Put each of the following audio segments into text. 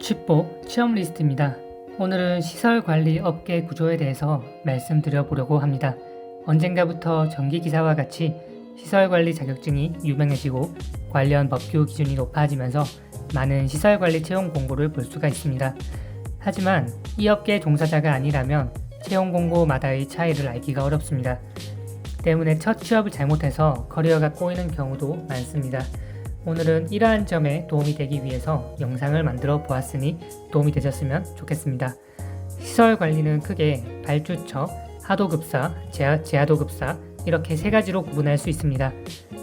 취법 취업 리스트입니다. 오늘은 시설관리 업계 구조에 대해서 말씀드려보려고 합니다. 언젠가부터 전기기사와 같이 시설관리 자격증이 유명해지고 관련 법규 기준이 높아지면서 많은 시설관리 채용 공고를 볼 수가 있습니다. 하지만 이 업계 종사자가 아니라면 채용 공고마다의 차이를 알기가 어렵습니다. 때문에 첫 취업을 잘못해서 커리어가 꼬이는 경우도 많습니다. 오늘은 이러한 점에 도움이 되기 위해서 영상을 만들어 보았으니 도움이 되셨으면 좋겠습니다. 시설 관리는 크게 발주처, 하도급사, 제하도급사 이렇게 세 가지로 구분할 수 있습니다.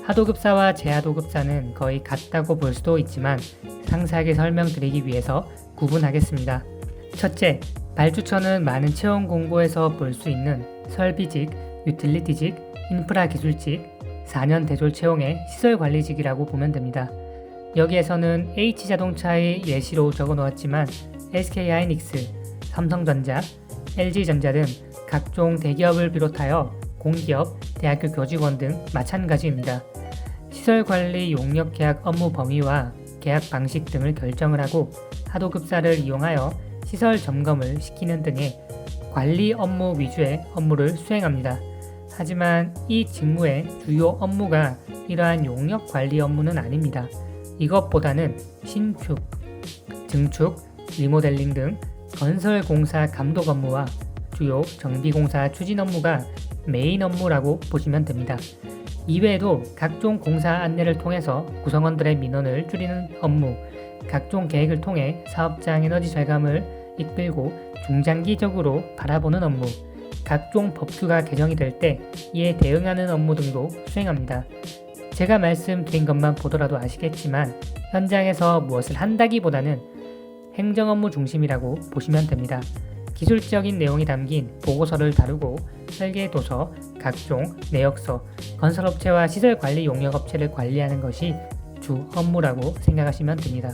하도급사와 제하도급사는 거의 같다고 볼 수도 있지만 상세하게 설명드리기 위해서 구분하겠습니다. 첫째, 발주처는 많은 채용 공고에서 볼 수 있는 설비직, 유틸리티직, 인프라 기술직, 4년 대졸 채용의 시설관리직이라고 보면 됩니다. 여기에서는 H자동차의 예시로 적어 놓았지만 SK하이닉스, 삼성전자, LG전자 등 각종 대기업을 비롯하여 공기업, 대학교 교직원 등 마찬가지입니다. 시설관리 용역 계약 업무 범위와 계약 방식 등을 결정을 하고 하도급사를 이용하여 시설 점검을 시키는 등의 관리 업무 위주의 업무를 수행합니다. 하지만 이 직무의 주요 업무가 이러한 용역 관리 업무는 아닙니다. 이것보다는 신축, 증축, 리모델링 등 건설공사 감독 업무와 주요 정비공사 추진 업무가 메인 업무라고 보시면 됩니다. 이외에도 각종 공사 안내를 통해서 구성원들의 민원을 줄이는 업무, 각종 계획을 통해 사업장 에너지 절감을 이끌고 중장기적으로 바라보는 업무, 각종 법규가 개정이 될 때 이에 대응하는 업무 등도 수행합니다. 제가 말씀드린 것만 보더라도 아시겠지만 현장에서 무엇을 한다기보다는 행정 업무 중심이라고 보시면 됩니다. 기술적인 내용이 담긴 보고서를 다루고 설계도서, 각종 내역서, 건설업체와 시설관리 용역업체를 관리하는 것이 주 업무라고 생각하시면 됩니다.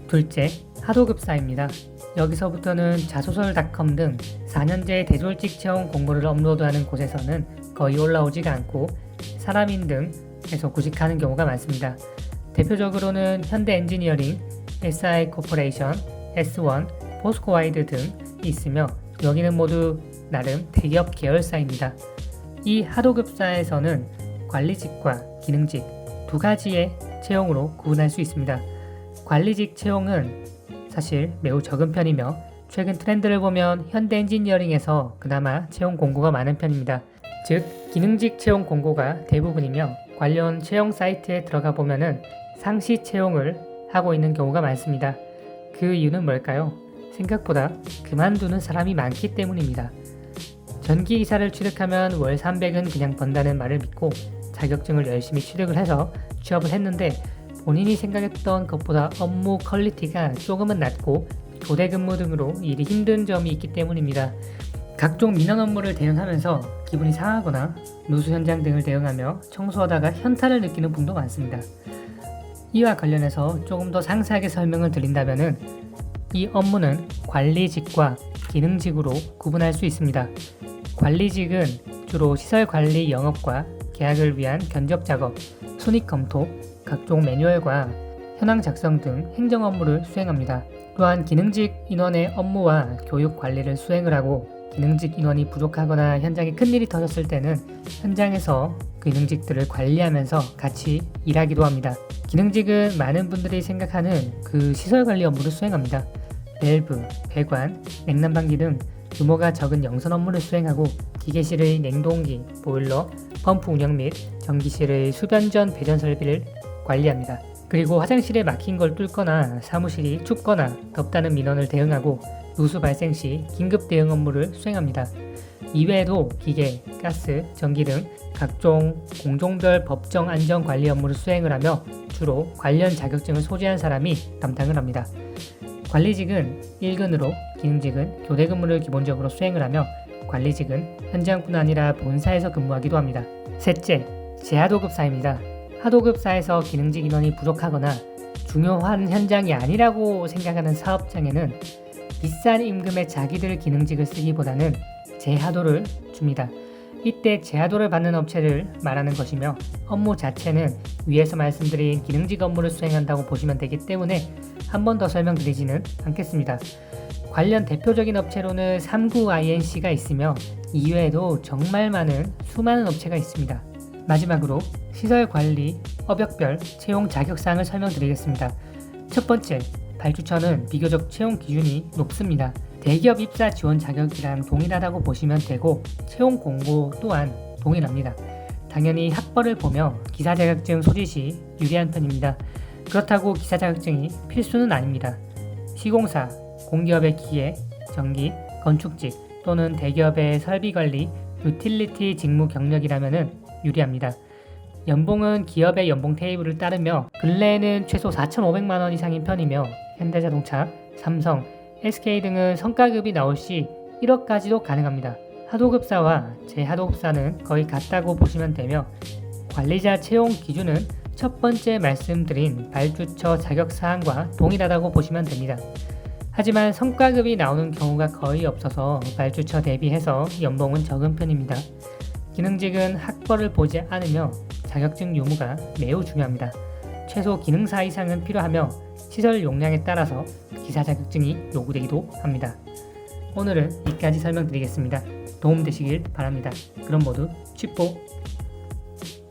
둘째, 하도급사입니다. 여기서부터는 자소설닷컴 등 4년제 대졸직 채용 공고를 업로드하는 곳에서는 거의 올라오지가 않고 사람인 등에서 구직하는 경우가 많습니다. 대표적으로는 현대엔지니어링, SI 코퍼레이션, S1, 포스코와이드 등이 있으며 여기는 모두 나름 대기업 계열사입니다. 이 하도급사에서는 관리직과 기능직 두 가지의 채용으로 구분할 수 있습니다. 관리직 채용은 사실 매우 적은 편이며 최근 트렌드를 보면 현대엔지니어링에서 그나마 채용 공고가 많은 편입니다. 즉 기능직 채용 공고가 대부분이며 관련 채용 사이트에 들어가 보면은 상시 채용을 하고 있는 경우가 많습니다. 그 이유는 뭘까요? 생각보다 그만두는 사람이 많기 때문입니다. 전기기사를 취득하면 월 300은 그냥 번다는 말을 믿고 자격증을 열심히 취득을 해서 취업을 했는데 본인이 생각했던 것보다 업무 퀄리티가 조금은 낮고 교대 근무 등으로 일이 힘든 점이 있기 때문입니다. 각종 민원 업무를 대응하면서 기분이 상하거나 누수 현장 등을 대응하며 청소하다가 현타를 느끼는 분도 많습니다. 이와 관련해서 조금 더 상세하게 설명을 드린다면 이 업무는 관리직과 기능직으로 구분할 수 있습니다. 관리직은 주로 시설관리 영업과 계약을 위한 견적 작업, 손익 검토, 각종 매뉴얼과 현황 작성 등 행정 업무를 수행합니다. 또한 기능직 인원의 업무와 교육 관리를 수행을 하고 기능직 인원이 부족하거나 현장에 큰일이 터졌을 때는 현장에서 기능직들을 관리하면서 같이 일하기도 합니다. 기능직은 많은 분들이 생각하는 그 시설관리 업무를 수행합니다. 밸브, 배관, 냉난방기 등 규모가 적은 영선 업무를 수행하고 기계실의 냉동기, 보일러, 펌프 운영 및 전기실의 수변전 배전 설비를 관리합니다. 그리고 화장실에 막힌 걸 뚫거나 사무실이 춥거나 덥다는 민원을 대응하고 누수 발생 시 긴급 대응 업무를 수행합니다. 이외에도 기계, 가스, 전기 등 각종 공종별 법정 안전 관리 업무를 수행을 하며 주로 관련 자격증을 소지한 사람이 담당을 합니다. 관리직은 1근으로 기능직은 교대 근무를 기본적으로 수행을 하며 관리직은 현장뿐 아니라 본사에서 근무하기도 합니다. 셋째, 제하도급사입니다. 하도급사에서 기능직 인원이 부족하거나 중요한 현장이 아니라고 생각하는 사업장에는 비싼 임금의 자기들 기능직을 쓰기보다는 제하도를 줍니다. 이때 제하도를 받는 업체를 말하는 것이며 업무 자체는 위에서 말씀드린 기능직 업무를 수행한다고 보시면 되기 때문에 한 번 더 설명드리지는 않겠습니다. 관련 대표적인 업체로는 39INC가 있으며 이외에도 정말 많은 수많은 업체가 있습니다. 마지막으로 시설관리 업역별 채용 자격사항을 설명드리겠습니다. 첫 번째, 발주처는 비교적 채용 기준이 높습니다. 대기업 입사 지원 자격이랑 동일하다고 보시면 되고 채용 공고 또한 동일합니다. 당연히 학벌을 보며 기사 자격증 소지 시 유리한 편입니다. 그렇다고 기사 자격증이 필수는 아닙니다. 시공사, 공기업의 기계, 전기, 건축직 또는 대기업의 설비관리, 유틸리티 직무 경력이라면 유리합니다. 연봉은 기업의 연봉 테이블을 따르며 근래에는 최소 4,500만원 이상인 편이며 현대자동차, 삼성, SK 등은 성과급이 나올 시 1억까지도 가능합니다. 하도급사와 제하도급사는 거의 같다고 보시면 되며 관리자 채용 기준은 첫 번째 말씀드린 발주처 자격사항과 동일하다고 보시면 됩니다. 하지만 성과급이 나오는 경우가 거의 없어서 발주처 대비해서 연봉은 적은 편입니다. 기능직은 학벌을 보지 않으며 자격증 유무가 매우 중요합니다. 최소 기능사 이상은 필요하며 시설 용량에 따라서 기사 자격증이 요구되기도 합니다. 오늘은 이까지 설명드리겠습니다. 도움되시길 바랍니다. 그럼 모두 취뽀!